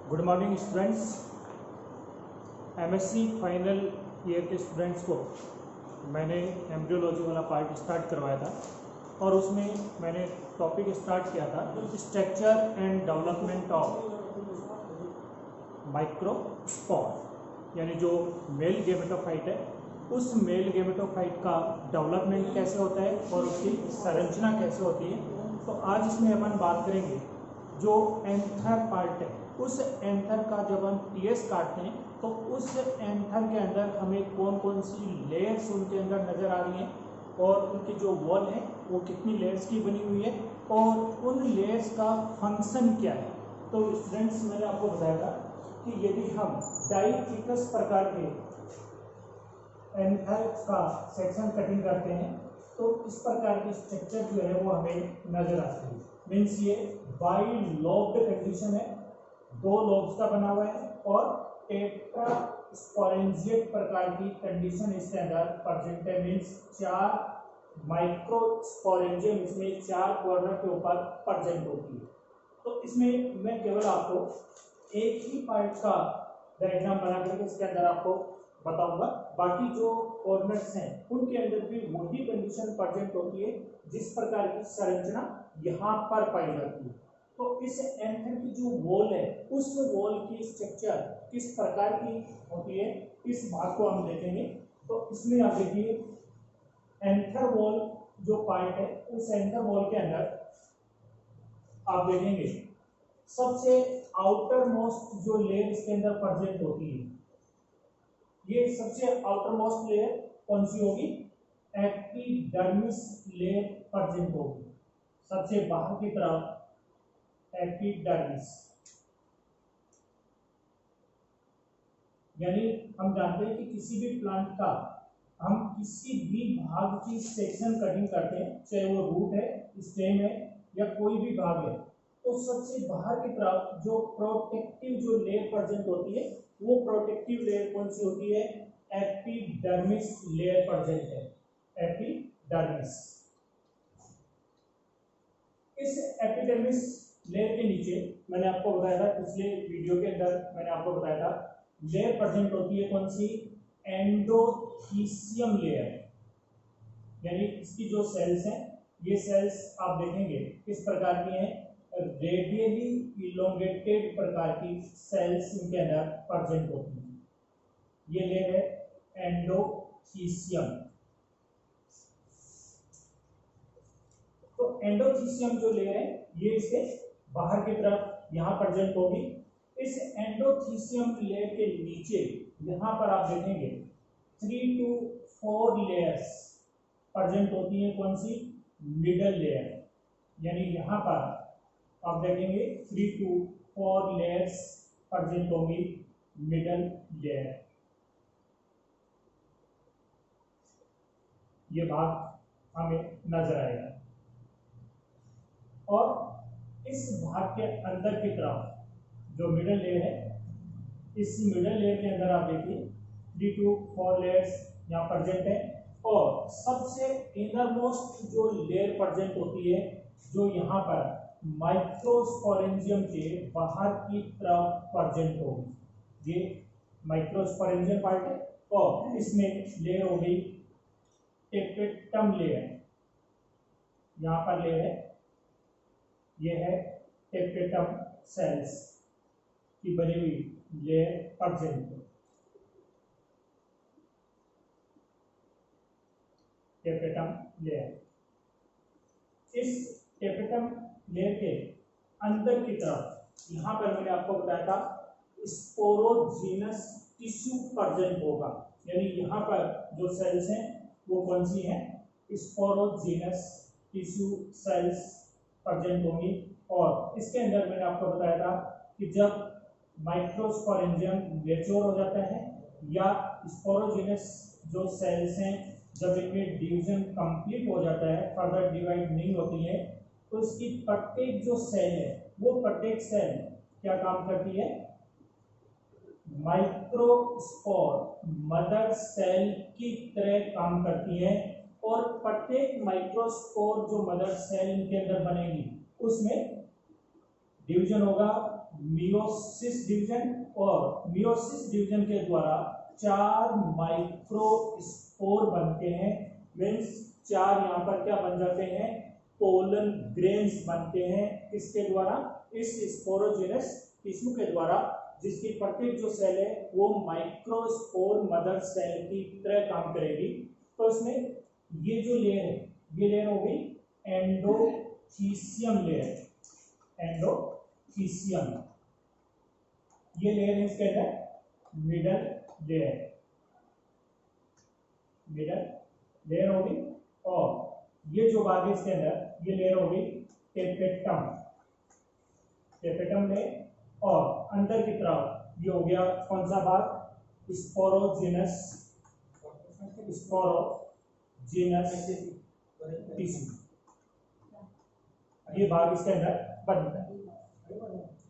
Good morning students. MSc final year के students को मैंने एम्ब्रियोलॉजी वाला पार्ट स्टार्ट करवाया था और उसमें मैंने टॉपिक स्टार्ट किया था structure and development of microspore, यानी जो मेल गेमेटोफाइट है उस मेल गेमेटोफाइट का डेवलपमेंट कैसे होता है और उसकी संरचना कैसे होती है। तो आज इसमें अपन बात करेंगे जो एंथर पार्ट है, उस एंथर का जब हम टीएस काटते हैं तो उस एंथर के अंदर हमें कौन कौन सी लेयर्स उनके अंदर नज़र आ रही हैं और उनकी जो वॉल है वो कितनी लेयर्स की बनी हुई है और उन लेयर्स का फंक्शन क्या है। तो स्टूडेंट्स, मैंने आपको बताया था कि यदि हम डाइथिकस प्रकार के एंथर का सेक्शन कटिंग करते हैं तो इस प्रकार की स्ट्रक्चर जो है वो हमें नजर आती है। मीन्स ये बाई लॉब्ड कंडीशन है, दो लॉब्स का बना हुआ है और टेट्रा स्पोरेंजिएट प्रकार की कंडीशन इसके अंदर प्रेजेंट है। मीन्स चार माइक्रोस्पोरेंजियम इसमें चार कॉर्नर के ऊपर प्रेजेंट होती है। तो इसमें मैं केवल आपको एक ही पार्ट का डायग्राम बना करके इसके अंदर आपको बताऊंगा, बाकी जो कॉर्नर्स हैं उनके अंदर भी वही कंडीशन प्रेजेंट होती है जिस प्रकार की संरचना यहाँ पर पाई जाती है। तो इस एंथर की जो वॉल है उस वॉल की स्ट्रक्चर किस प्रकार की होती है इस भाग को हम देखेंगे। तो इसमें आप देखिए एंथर वॉल जो पार्ट है उस एंथर वॉल के अंदर आप देखेंगे सबसे आउटर मोस्ट जो लेयर इसके अंदर प्रेजेंट होती है, ये सबसे आउटर मोस्ट लेयर कौन सी होगी? एपिडर्मिस लेयर प्रेजेंट होगी सबसे बाहर की तरफ, एपिडर्मिस। यानी हम जानते हैं कि किसी भी प्लांट का हम किसी भी भाग की सेक्शन कटिंग करते हैं, चाहे वो रूट है, स्टेम है या कोई भी भाग है, तो सबसे बाहर की तरफ जो प्रोटेक्टिव जो लेयर प्रेजेंट होती है वो प्रोटेक्टिव लेयर कौन सी होती है? एपिडर्मिस लेयर प्रेजेंट है, एपिडर्मिस। इस एपिडर्मिस लेयर के नीचे मैंने आपको बताया था पिछले वीडियो के अंदर, मैंने आपको बताया था लेयर प्रेजेंट होती है कौन सी? Endothecium layer. यानी इसकी जो सेल्स हैं, ये सेल्स आप देखेंगे किस प्रकार की हैं? रेडियली इलोंगेटेड प्रकार की सेल्स इनके अंदर प्रेजेंट होती हैं। ये लेयर है एंडोथीसियम। तो एंडोथीसियम जो लेयर है ये इसके बाहर की तरफ यहाँ प्रेजेंट होगी। इस एंडोथीसियम लेयर के नीचे यहाँ पर आप देखेंगे 3 to 4 लेयर्स प्रेजेंट होती है कौन सी? Middle layer. यानी यहाँ पर आप देखेंगे 3 to 4 लेयर्स प्रेजेंट होंगी मिडल लेयर। ये भाग हमें नजर आएगा और इस भाग के अंदर की तरफ जो मिडल लेयर है, इस मिडल लेयर के अंदर आप देखिए 3 to 4 लेयर्स यहाँ प्रेजेंट है और सबसे इनरमोस्ट जो लेयर प्रेजेंट होती है जो यहाँ पर माइक्रोस्पोरेंजियम के बाहर की तरफ प्रेजेंट होगी। ये माइक्रोस्पोरेंजियम पार्ट है और इसमें लेयर होगी टेपेटम लेयर। यहाँ पर लेयर है, ये है टेपेटम सेल्स की बनी हुई लेयर प्रेजेंट। टेपेटम लेयर, इस टेपेटम लेयर के अंदर की तरफ यहाँ पर मैंने आपको बताया था स्पोरोजीनस टिश्यू प्रेजेंट होगा। यानी यहाँ पर जो सेल्स हैं वो कौन सी हैं? स्पोरोजीनस टिश्यू सेल्स प्रेजेंट होंगी। और इसके अंदर मैंने आपको बताया था कि जब माइक्रोस्पोरेंजियम मैच्योर हो जाता है या स्पोरोजीनस जो सेल्स हैं जब इनमें डिवीजन कंप्लीट हो जाता है, फर्दर डिवाइड नहीं होती है, तो इसकी प्रत्येक जो सेल है वो प्रत्येक सेल क्या काम करती है? माइक्रोस्पोर मदर सेल की तरह काम करती है और प्रत्येक माइक्रोस्पोर जो मदर सेल इनके अंदर बनेगी उसमें डिवीजन होगा, मियोसिस डिवीजन, और मियोसिस डिवीजन के द्वारा 4 माइक्रोस्पोर बनते हैं। मीन्स 4 यहाँ पर क्या बन जाते हैं, पोलन ग्रेन्स बनते हैं। इसके द्वारा, इस स्पोरोजेनस टिश्यू के द्वारा, जिसकी प्रत्येक जो सेल है वो माइक्रोस्पोर मदर सेल की तरह काम करेगी। तो इसमें ये जो लेयर है, ये लेयर होगी एंडोथीसियम लेयर, एंडोथीसियम। ये लेयर है इसके अंदर मिडल लेयर, मिडल लेयर होगी। और ये जो भाग है इसके अंदर, ये लेयर होगी टेपेटम, टेपेटम लेयर। और अंदर की तरफ ये हो गया कौन सा भाग, स्पोरोजेनस, स्पोरोजेनस टिश्यू, ये भाग इसके अंदर बनता है।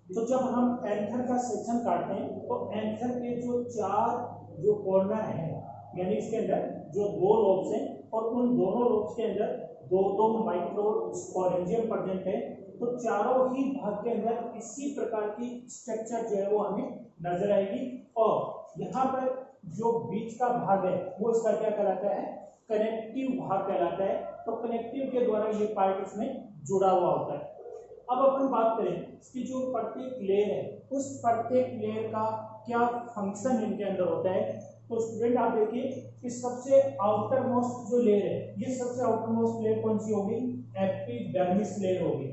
तो जब हम एंथर का सेक्शन काटते हैं तो एंथर के जो 4 जो कॉर्नर हैं, यानी इसके अंदर जो 2 लोब्स हैं और उन दोनों लोब्स के अंदर 2 माइक्रोस्पोरेंजियम प्रेजेंट है। तो चारों ही भाग के अंदर इसी प्रकार की स्ट्रक्चर जो है वो हमें नजर आएगी। और यहाँ पर जो बीच का भाग है वो इसका क्या कहलाता है, कनेक्टिव भाग कहलाता है। तो कनेक्टिव के द्वारा ये पार्ट इसमें जुड़ा हुआ होता है। अब अपन बात करें इसकी जो प्रत्येक लेयर है, उस प्रत्येक लेयर का क्या फंक्शन इनके अंदर होता है। तो स्टूडेंट आप देखिए कि सबसे आउटर मोस्ट जो लेयर है, ये सबसे आउटर मोस्ट लेयर कौन सी होगी, एपिडर्मिस लेयर होगी।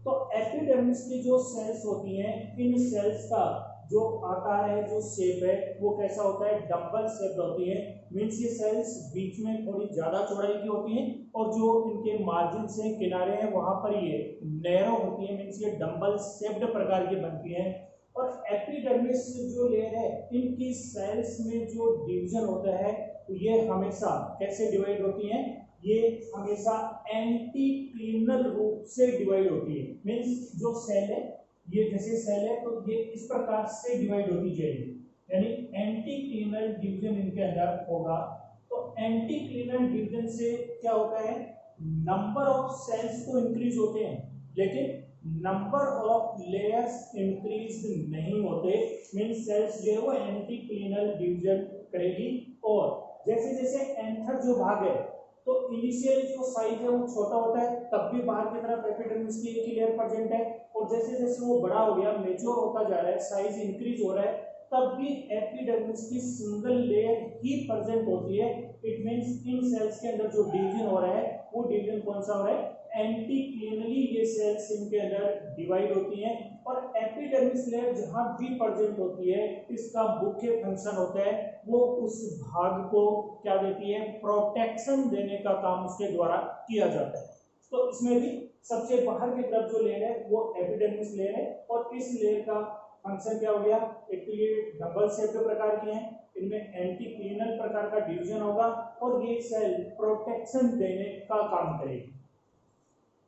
तो एपिडर्मिस की जो सेल्स होती हैं, इन सेल्स का जो आकार है, जो शेप है, वो कैसा होता है, डबल शेप्ड होती है। मीन्स ये सेल्स बीच में थोड़ी ज्यादा चौड़ाई की होती हैं और जो इनके मार्जिन से किनारे हैं वहां पर ये नैरो होती है। मीन्स ये डबल शेप्ड प्रकार की बनती हैं। और एपिडर्मिस जो लेयर है, इनकी सेल्स में जो डिवीजन होता है ये हमेशा कैसे डिवाइड होती है, ये हमेशा एंटीक्लिनल रूप से डिवाइड होती है। मीन्स जो सेल है, ये जैसे सेल है तो ये इस प्रकार से डिवाइड होती जाएगी, यानी एंटीक्लिनल डिवीजन इनके अंदर होगा। तो एंटीक्लिनल डिवीजन से क्या होता है, नंबर ऑफ सेल्स तो इंक्रीज होते हैं लेकिन नंबर ऑफ लेयर्स इंक्रीज नहीं होते। मीन्स सेल्स जो है वो एंटीक्लिनल डिवीजन करेगी। और जैसे जैसे एंथर जो भाग है, तो इनिशियली जो साइज है वो छोटा होता है, तब भी बाहर की तरफ एपिडर्मिस की एक ही लेयर प्रेजेंट है। और जैसे जैसे वो बड़ा हो गया, मेच्योर होता जा रहा है, साइज इंक्रीज हो रहा है, तब भी एपिडर्मिस की सिंगल लेयर ही प्रेजेंट होती है। इट मींस इन सेल्स के अंदर जो डिवीजन हो रहा है वो डिवीजन कौन सा हो रहा है, एंटीक्लिनली ये सेल्स इनके अंदर डिवाइड होती हैं। और एपिडर्मिस लेयर जहां भी प्रेजेंट होती है, इसका मुख्य फंक्शन होता है वो उस भाग को क्या देती है, प्रोटेक्शन देने का काम उसके द्वारा किया जाता है। तो इसमें भी सबसे बाहर की तरफ जो लेयर है वो एपिडर्मिस लेयर है। और इस लेयर का फंक्शन क्या हो गया, एक तो ये डबल शेप्ड प्रकार की हैं, इनमें एंटीक्लिनल प्रकार का डिवीजन होगा और ये सेल प्रोटेक्शन देने का काम करेगी।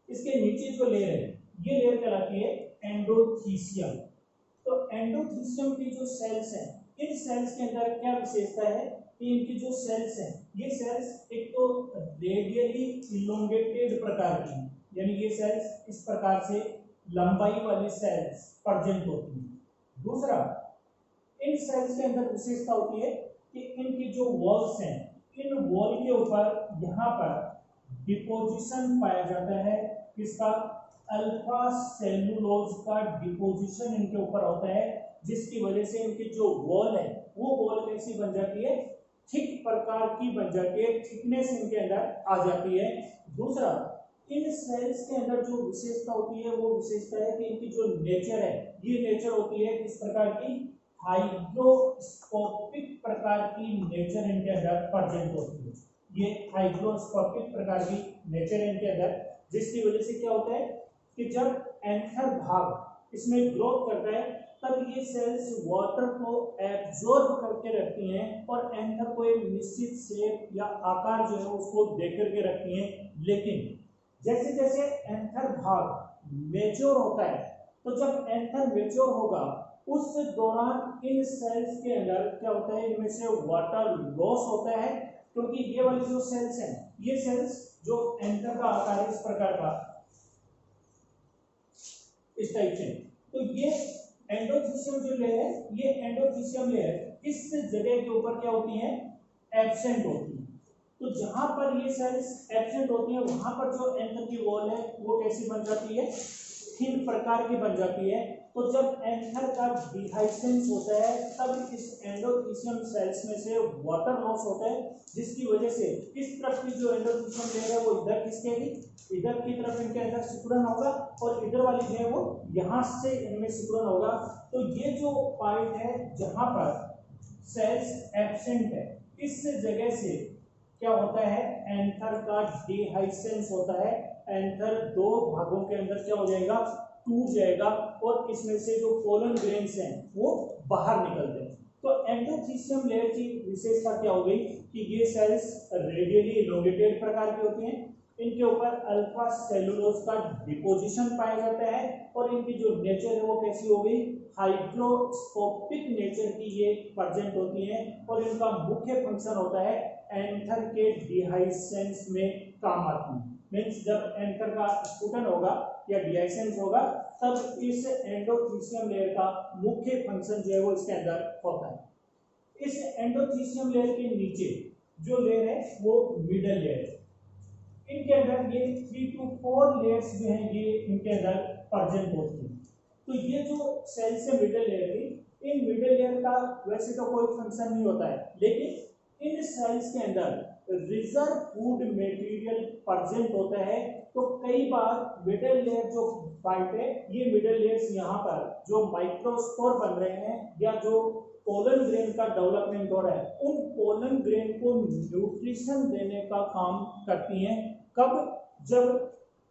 इसके नीचे जो लेयर है ये लेयर कहलाती है एंडोथीसियम। तो एंडोथीसियम की जो सेल्स हैं, इन सेल्स के अंदर क्या विशेषता है कि इनकी जो सेल्स हैं, ये सेल्स एक तो रेडियली इलोंगेटेड प्रकार की, यानी ये सेल्स इस प्रकार से लंबाई वाली सेल्स प्रेजेंट होती हैं। दूसरा, इन सेल्स के अंदर विशेषता होती है कि इनकी जो वॉल्स हैं, इन वॉल के ऊपर यहाँ पर डिपोजिशन पाया जाता है, किसका, अल्फा सेलुलोज का डिपोजिशन इनके ऊपर होता है, जिसकी वजह से इनकी जो वॉल है वो वॉल कैसी बन जाती है, थिक प्रकार की बन जाती है, थिकनेस इनके अंदर आ जाती है। दूसरा, इन सेल्स के अंदर जो विशेषता होती है वो विशेषता है कि इनकी जो नेचर है, ये नेचर होती है इस प्रकार की हाइग्रोस्कोपिक प्रकार की नेचर इनके अंदर प्रेजेंट होती है। ये हाइग्रोस्कोपिक प्रकार की नेचर इनके अंदर, जिसकी वजह से क्या होता है कि जब एंथर भाग इसमें ग्रोथ करता है तब ये सेल्स वाटर को एब्जॉर्ब करके रखती हैं और एंथर को एक निश्चित शेप या आकार जो है उसको दे करके रखती हैं। लेकिन जैसे जैसे एंथर भाग मेच्योर होता है, तो जब एंथर मेच्योर होगा उस दौरान इन सेल्स के अंदर क्या होता है, इनमें से वाटर लॉस होता है, क्योंकि ये वाली जो सेल्स हैं, ये सेल्स जो एंथर का आकार है इस प्रकार का, इस टाइप से, तो ये एंडोथीसियम जो लेयर है, ये एंडोथीसियम लेयर इस जगह के ऊपर क्या होती है, एब्सेंट होती है। तो जहां पर ये सेल्स एब्सेंट होती है वहां पर जो एंथर की वॉल है वो कैसी बन जाती है, थिन प्रकार की बन जाती है। तो जब एंथर का डिहाइसेंस होता है तब इस एंडोथीसियम सेल्स में से वाटर लॉस होता है, जिसकी वजह से इस तरफ की जो एंडोथीसियम लेयर है वो इधर खिसकेगी, इधर की तरफ इनके अंदर सिकुड़न होगा और इधर वाली जो है वो यहाँ से इनमें सिकुड़न होगा। तो ये जो पार्ट है जहां पर सेल्स एब्सेंट है, इस जगह से क्या होता है, एंथर का डिहाइसेंस होता है। एंथर दो भागों के अंदर क्या हो जाएगा, टूट जाएगा और इसमें से जो पोलन ग्रेन्स हैं वो बाहर निकलते हैं। तो एंडोथीसियम लेयर की विशेषता क्या हो गई कि ये सेल्स रेडियली इलोंगेटेड प्रकार की होती हैं, इनके ऊपर अल्फा सेलुलोज का डिपोजिशन पाया जाता है और इनकी जो नेचर है वो कैसी हो गई, हाइड्रोस्कोपिक नेचर की ये प्रेजेंट होती हैं और इनका मुख्य फंक्शन होता है एंथर के डिहाइसेंस में काम आती है। मीन्स जब एंथर का स्फुटन होगा या डिहाइसेंस होगा तब इस एंडोथीसियम लेयर का मुख्य फंक्शन जो है वो इसके अंदर होता है। इस एंडोथीसियम लेयर के नीचे जो लेयर है वो मिडल लेयर है, इनके अंदर ये 3 to 4 लेयर्स जो हैं ये इनके अंदर प्रेजेंट होती हैं। तो ये जो सेल्स है मिडल लेयर की, इन मिडल लेयर का वैसे तो कोई फंक्शन नहीं होता है, लेकिन इन सेल्स के अंदर रिजर्व फूड मटेरियल प्रेजेंट होता है। तो कई बार मिडल लेयर जो पार्ट है, ये मिडल लेयर्स यहाँ पर जो माइक्रोस्पोर बन रहे हैं या जो पोलन ग्रेन का डेवलपमेंट हो रहा है, उन पोलन ग्रेन को न्यूट्रिशन देने का काम करती हैं। कब, जब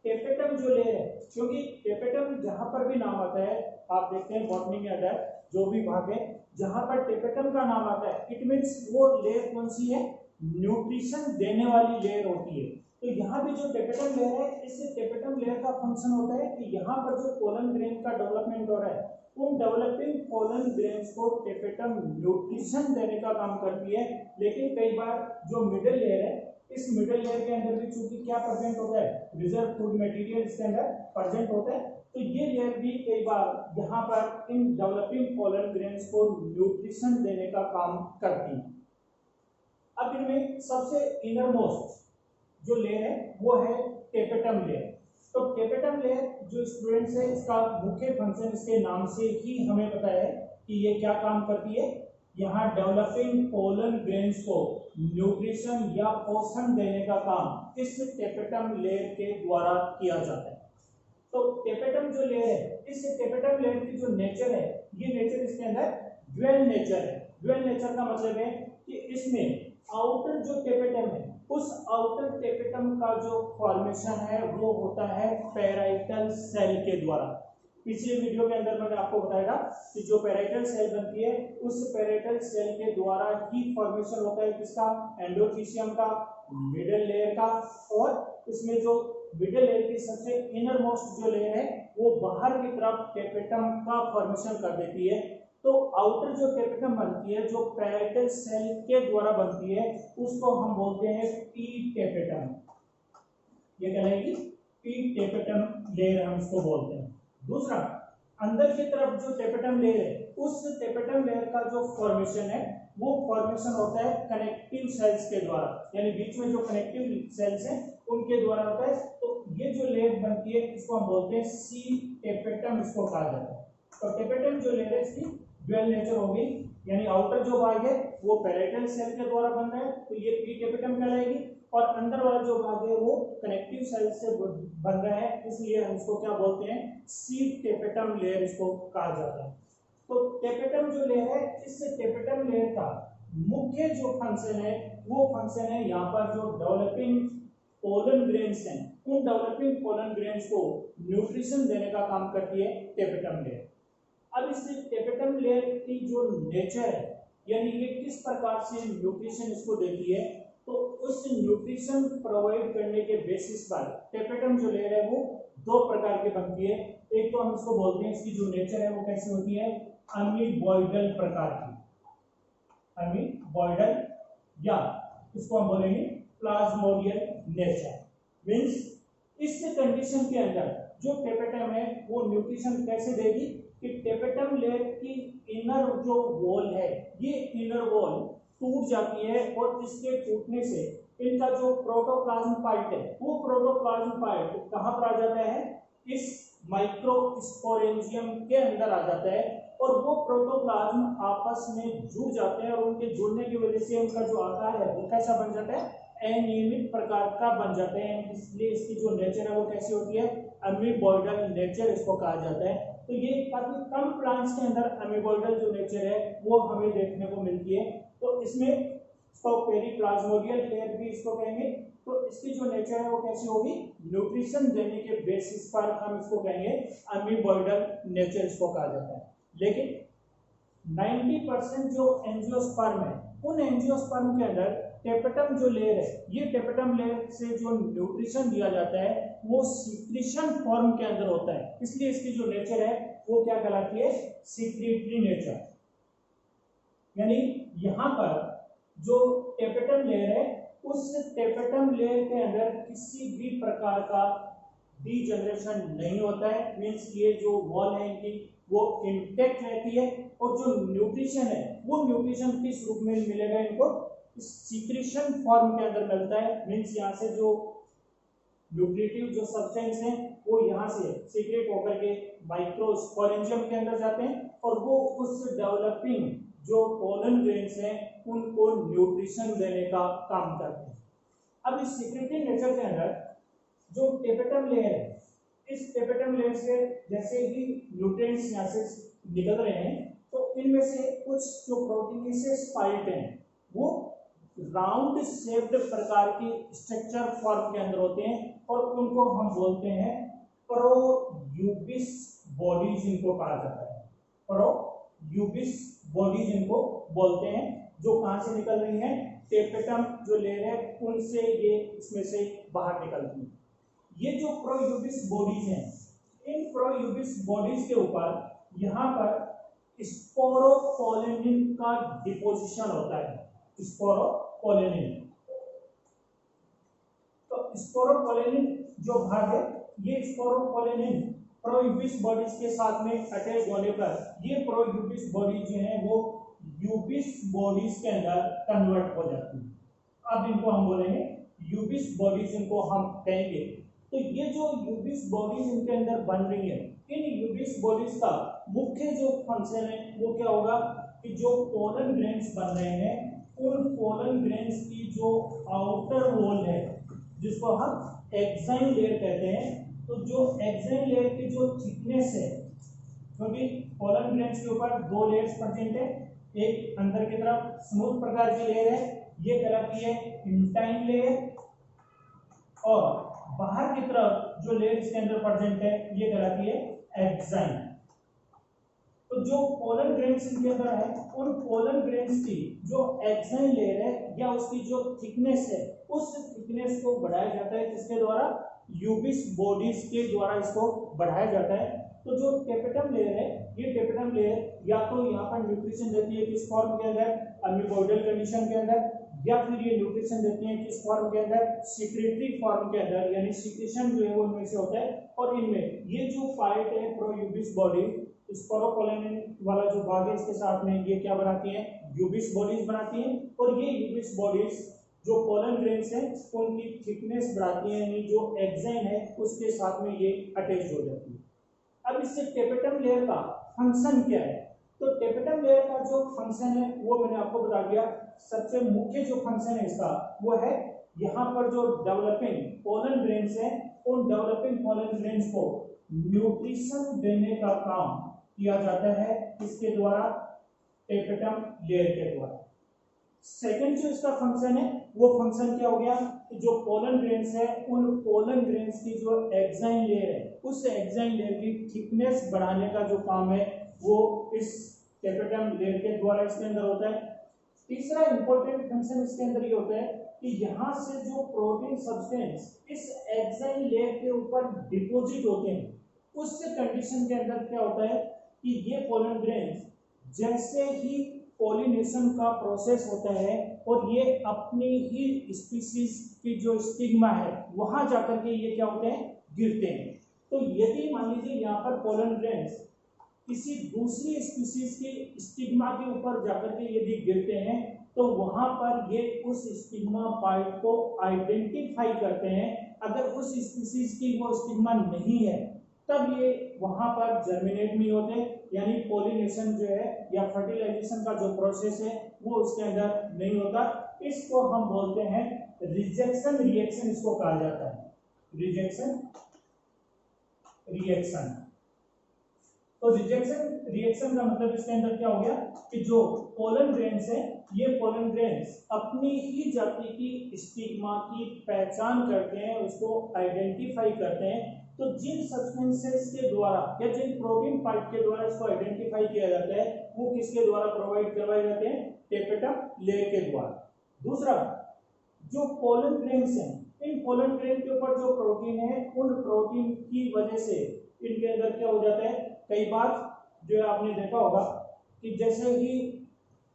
टेपेटम जो लेयर है, क्योंकि टेपेटम जहां पर भी नाम आता है, आप देखते हैं बॉटनी के अंदर जो भी भाग है जहां पर टेपेटम का नाम आता है, इट मीन्स वो लेयर कौन सी है, न्यूट्रिशन देने वाली लेयर होती है। तो यहाँ भी जो टेपेटम लेयर है, इस टेपेटम लेयर का फंक्शन होता है कि यहाँ पर जो पोलन ग्रेन का डेवलपमेंट हो रहा है, उन डेवलपिंग पोलन ग्रेन्स को टेपेटम न्यूट्रिशन देने का काम करती है। लेकिन कई बार जो मिडिल लेयर है, इस मिडिल लेयर के अंदर भी चूंकि क्या प्रेजेंट होता है, रिजर्व फूड मटेरियल इसके अंदर प्रेजेंट होता है, तो ये लेयर भी कई बार यहाँ पर इन डेवलपिंग पोलन ग्रेन्स को न्यूट्रिशन देने का काम करती है। अब इनमें सबसे इनर मोस्ट जो लेयर है वो है टेपेटम लेयर। तो टेपेटम लेयर जो स्टूडेंट्स है, इसका मुख्य फंक्शन इसके नाम से ही हमें पता है कि ये क्या काम करती है, यहाँ डेवलपिंग पोलन ग्रेन्स को न्यूट्रिशन या पोषण देने का काम इस टेपेटम लेयर के द्वारा किया जाता है। तो टेपेटम जो लेयर है, इस टेपेटम लेयर की जो नेचर है, ये नेचर इसके अंदर ड्यूअल नेचर है। ड्यूअल नेचर का मतलब है कि इसमें आउटर जो टेपेटम है, उस आउटर टेपेटम का जो फॉर्मेशन है वो होता है पैराइटल सेल के द्वारा। पिछले वीडियो के अंदर मैंने आपको बताया कि जो पैराइटल सेल बनती है, उस पैराइटल सेल के द्वारा ही फॉर्मेशन होता है किसका, एंडोथीसियम का, मिडल लेयर का, और इसमें जो मिडल लेयर की सबसे इनर मोस्ट जो लेयर है वो बाहर की तरफ टेपेटम का फॉर्मेशन कर देती है। तो आउटर जो टेपेटम बनती है, जो पैराइटल सेल के द्वारा बनती है, उसको हम बोलते हैं पी टेपेटम। ये कहलाएगी पी टेपेटम लेयर, हम इसको बोलते हैं। दूसरा, अंदर की तरफ जो टेपेटम लेयर है, उस टेपेटम लेयर का जो फॉर्मेशन है वो फॉर्मेशन होता है कनेक्टिव सेल्स के द्वारा, यानी बीच में जो कनेक्टिव सेल्स हैं उनके द्वारा होता है। तो ये जो लेयर बनती है इसको हम बोलते हैं सी टेपेटम, इसको कहा जाता है। तो टेपेटम जो लेयर है इसकी ड्यूअल नेचर होगी, यानी आउटर जो भाग है वो पैराइटल सेल के द्वारा बन रहा है, तो ये पी टेपेटम कहलाएगी, और अंदर वाला जो भाग है वो कनेक्टिव सेल से बन रहा है, इसलिए हम इसको क्या बोलते हैं, सी टेपेटम लेयर इसको कहा जाता है। तो टेपेटम जो लेयर है, इस टेपेटम लेयर का मुख्य जो फंक्शन है वो फंक्शन है यहाँ पर जो डेवलपिंग पोलन ग्रेन्स हैं, उन डेवलपिंग पोलन ग्रेन्स को न्यूट्रिशन देने का काम करती है टेपेटम लेयर। अब इस टेपेटम लेयर की जो नेचर है, यानी ये किस प्रकार से न्यूट्रिशन इसको देती है, तो उस न्यूट्रिशन प्रोवाइड करने के बेसिस पर टेपेटम जो लेयर है वो दो प्रकार की बनती है। एक तो हम इसको बोलते हैं, इसकी जो नेचर है वो कैसी होती है, अमीबॉइडल प्रकार की, अमीबॉइडल, या इसको हम बोलेंगे प्लाज्मोडियल नेचर। मींस इस कंडीशन के अंदर जो टेपेटम है वो न्यूट्रिशन कैसे देगी, कि टेपेटम लेयर की इनर जो वॉल है, ये इनर वॉल टूट जाती है और इसके टूटने से इनका जो प्रोटोप्लाज्म पार्ट है, वो प्रोटोप्लाज्म पार्ट कहां पर आ जाता है, इस माइक्रोस्पोरेंजियम के अंदर आ जाता है और वो प्रोटोप्लाज्म आपस में जुड़ जाते हैं और उनके जुड़ने की वजह से उनका जो आकार है वो कैसा बन जाता है, अनियमित प्रकार का बन जाते हैं। इसलिए इसकी जो नेचर है वो कैसी होती है, अमीबॉइडल नेचर इसको कहा जाता है। तो ये काफी कम प्लांट्स के अंदर अमीबॉइडल जो नेचर है वो हमें देखने को मिलती है। तो इसमें इसको पेरिप्लाज्मोडियल लेयर भी इसको कहेंगे। तो इसकी जो नेचर है वो कैसी होगी, न्यूट्रिशन देने के बेसिस पर हम इसको कहेंगे अमीबॉइडल नेचर इसको कहा जाता है। लेकिन 90% जो एंजियोस्पर्म है, उन एंजियोस्पर्म के अंदर टेपेटम जो लेयर है, ये टेपेटम लेयर से जो न्यूट्रिशन दिया जाता है वो सीक्रेशन फॉर्म के अंदर होता है। इसलिए इसकी जो नेचर है वो क्या कहलाती है, सीक्रेटरी नेचर। यानी यहां पर जो टेपेटम लेयर है, उस टेपेटम लेयर के अंदर किसी भी प्रकार का डीजनरेशन नहीं होता है। मींस ये जो वॉल है इनकी वो इंटेक्ट रहती है और जो न्यूट्रिशन है वो न्यूट्रिशन किस रूप में मिलेगा इनको, सीक्रेशन फॉर्म के अंदर मिलता है। मींस यहाँ से जो न्यूट्रिटिव जो सब्सटेंस है वो यहाँ से सीक्रेट होकर के माइक्रोस्पोरेंजियम के अंदर जाते हैं और वो उस डेवलपिंग जो पोलन ग्रेन्स हैं उनको न्यूट्रिशन देने का काम करते हैं। अब इस सीक्रेटरी नेचर के अंदर जो टेपेटम लेयर है, इस टेपेटम लेयर से जैसे ही न्यूट्रिएंट्स यहाँ से निकल रहे हैं तो इनमें से कुछ जो प्रोटीनेसियस पार्ट हैं वो राउंड शेप्ड प्रकार की स्ट्रक्चर फॉर्म के अंदर होते हैं और उनको हम बोलते हैं प्रोयूबिस बॉडीज, इनको कहा जाता है। प्रोयूबिस बॉडीज इनको बोलते हैं, जो कहां से निकल रही हैं, टेपेटम जो लेयर है उनसे ये इसमें से बाहर निकलती है। ये जो प्रोयूबिस बॉडीज हैं, इन प्रोयूबिस बॉडीज के ऊपर यहाँ पर स्पोरोपोलेनिन का डिपोजिशन होता है। स्पोरोपोलेनिन, तो स्पोरोपोलेनिन जो भाग है, ये स्पोरोपोलेनिन प्रोयूबिस बॉडीज के साथ में अटैच होने पर ये प्रोयूबिस बॉडीज जो है वो यूबिस बॉडीज के अंदर कन्वर्ट हो जाती है। अब इनको हम बोलेंगे यूबिस बॉडीज, इनको हम कहेंगे। तो ये जो यूबिस बॉडीज इनके अंदर बन रही है, इन यूबिस बॉडीज का मुख्य जो फंक्शन है वो क्या होगा कि जो पोलन ग्रेन्स बन रहे हैं उन पोलन ग्रेन्स की जो आउटर वॉल है जिसको हम एक्साइन लेयर कहते हैं, तो जो एक्साइन लेयर की जो थिकनेस है, क्योंकि पोलन ग्रेन्स के ऊपर दो लेयर्स प्रेजेंट है, एक अंदर की तरफ स्मूथ प्रकार की लेयर है, ये कहलाती है इंटाइन लेयर, और बाहर की तरफ जो लेयर इसके अंदर प्रेजेंट है ये कहलाती है एक्साइन। तो जो पोलन ग्रेन्स इनके अंदर है, उन पोलन ग्रेन्स की जो एक्साइन लेयर है या उसकी जो थिकनेस है, उस थिकनेस को बढ़ाया जाता है किसके द्वारा, यूबिस बॉडीज के द्वारा इसको बढ़ाया जाता है। तो जो टेपेटम लेयर है, ये टेपेटम लेयर या तो यहाँ पर न्यूट्रिशन देती है किस फॉर्म के अंदर, अमीबॉइडल कंडीशन के अंदर, या फिर ये न्यूट्रिशन देती है किस फॉर्म के अंदर, सीक्रेटरी फॉर्म के अंदर, यानी सीक्रेशन जो है वो इनमें से होता है। और इनमें ये जो पार्ट है प्रोयूबिस बॉडी, स्पोरोपोलेनिन वाला जो भाग है इसके साथ में ये क्या बनाती है, यूबिस बॉडीज बनाती है। और ये यूबिस बॉडीज जो पोलन ग्रेन्स है उनकी थिकनेस बढ़ाती है, यानी जो एक्साइन है उसके साथ में ये अटैच हो जाती है। अब इससे टेपेटम लेयर का फंक्शन क्या है, तो टेपेटम लेयर का जो फंक्शन है वो मैंने आपको बता दिया। सबसे मुख्य जो फंक्शन है इसका वो है यहाँ पर जो डेवलपिंग पोलन ग्रेन्स है, उन डेवलपिंग पोलन ग्रेन्स को न्यूट्रिशन देने का काम किया जाता है इसके द्वारा, टेपेटम लेयर के द्वारा। सेकंड जो इसका फंक्शन है वो फंक्शन क्या हो गया कि जो पोलन ग्रेन्स है उन पोलन ग्रेन्स की जो एक्साइन लेयर है उस एक्साइन लेयर की थिकनेस बढ़ाने का जो काम है वो इस टेपेटम लेयर के द्वारा इसके अंदर होता है। तीसरा इंपॉर्टेंट फंक्शन इसके अंदर ये होता है कि यहाँ से जो प्रोटीन सब्सटेंस इस एक्साइन लेयर के ऊपर डिपॉजिट होते हैं, उस कंडीशन के अंदर क्या होता है कि ये पोलन ग्रेन्स जैसे ही पॉलिनेशन का प्रोसेस होता है और ये अपनी ही स्पीसीज की जो स्टिग्मा है वहां जाकर के ये क्या होते हैं, गिरते हैं। तो यदि मान लीजिए यहाँ पर पोलन ग्रेन्स किसी दूसरी स्पीसीज के स्टिग्मा के ऊपर जाकर के यदि गिरते हैं तो वहां पर ये उस स्टिग्मा पार्ट को आइडेंटिफाई करते हैं। अगर उस स्पीसीज की वो स्टिग्मा नहीं है तब ये वहां पर जर्मिनेट नहीं होते, यानी पोलिनेशन जो है या फर्टिलाइजेशन का जो प्रोसेस है वो उसके अंदर नहीं होता। इसको हम बोलते हैं रिजेक्शन रिएक्शन, इसको कहा जाता है रिजेक्शन रिएक्शन। तो रिजेक्शन रिएक्शन का मतलब इसके अंदर क्या हो गया कि जो पोलन ग्रेन्स है ये पोलन ग्रेन्स अपनी ही जाति की स्टिग्मा की पहचान करते हैं, उसको आइडेंटिफाई करते हैं। तो जिन सब्सटेंसेस के द्वारा या जिन प्रोटीन पार्ट के द्वारा इसको आइडेंटिफाई किया जाता है वो किसके द्वारा प्रोवाइड करवाए जाते हैं, टेपेटम लेयर के द्वारा। दूसरा, जो पोलन ग्रेन्स हैं इन पोलन ग्रेन के ऊपर जो प्रोटीन है उन प्रोटीन की वजह से इनके अंदर क्या हो जाता है, कई बार जो आपने देखा होगा कि जैसे ही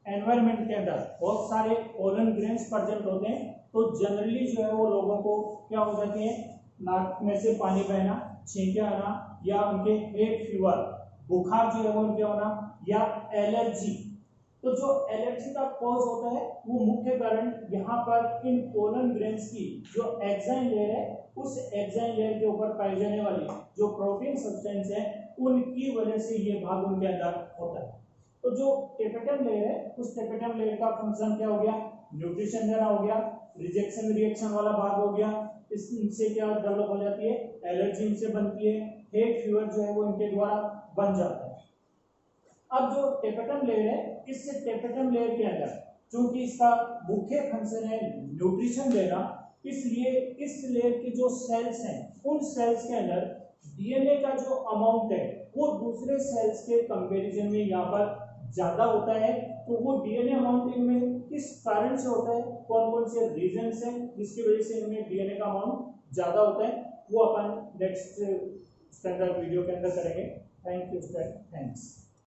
एनवायरनमेंट के अंदर बहुत सारे पोलन ग्रेन्स प्रेजेंट होते हैं तो जनरली जो है वो लोगों को क्या हो जाती है, नाक में से पानी बहना, छींके आना, या उनके हेड फीवर बुखार जो है वो उनके होना, या एलर्जी। तो जो एलर्जी का कॉज होता है वो मुख्य कारण यहाँ पर इन पोलन ग्रेन्स की जो एक्साइन लेयर है उस एक्साइन लेयर के ऊपर पाई जाने वाली जो प्रोटीन सब्सटेंस है उनकी वजह से ये भाग उनके अंदर होता है। तो जो टेपेटम लेयर है उस टेपेटम लेयर का फंक्शन क्या हो गया, न्यूट्रिशन देना हो गया, रिजेक्शन रिएक्शन वाला भाग हो गया, इससे क्या डेवलप हो जाती है, एलर्जी इनसे बनती है, हेड फीवर जो है वो इनके द्वारा बन जाता है। अब जो टेपेटम लेयर है इस टेपेटम लेयर के अंदर चूंकि इसका मुख्य फंक्शन है न्यूट्रिशन देना, इसलिए इस लेयर के जो सेल्स हैं उन सेल्स के अंदर डीएनए का जो अमाउंट है वो दूसरे सेल्स के कंपैरिजन में यहाँ पर ज्यादा होता है। तो वो डीएनए अमाउंट इनमें किस कारण से होता है, कौन कौन से रीजंस हैं जिसकी वजह से इनमें डीएनए का अमाउंट ज्यादा होता है, वो अपन नेक्स्ट स्टैंडर्ड वीडियो के अंदर करेंगे। Thank you, thanks.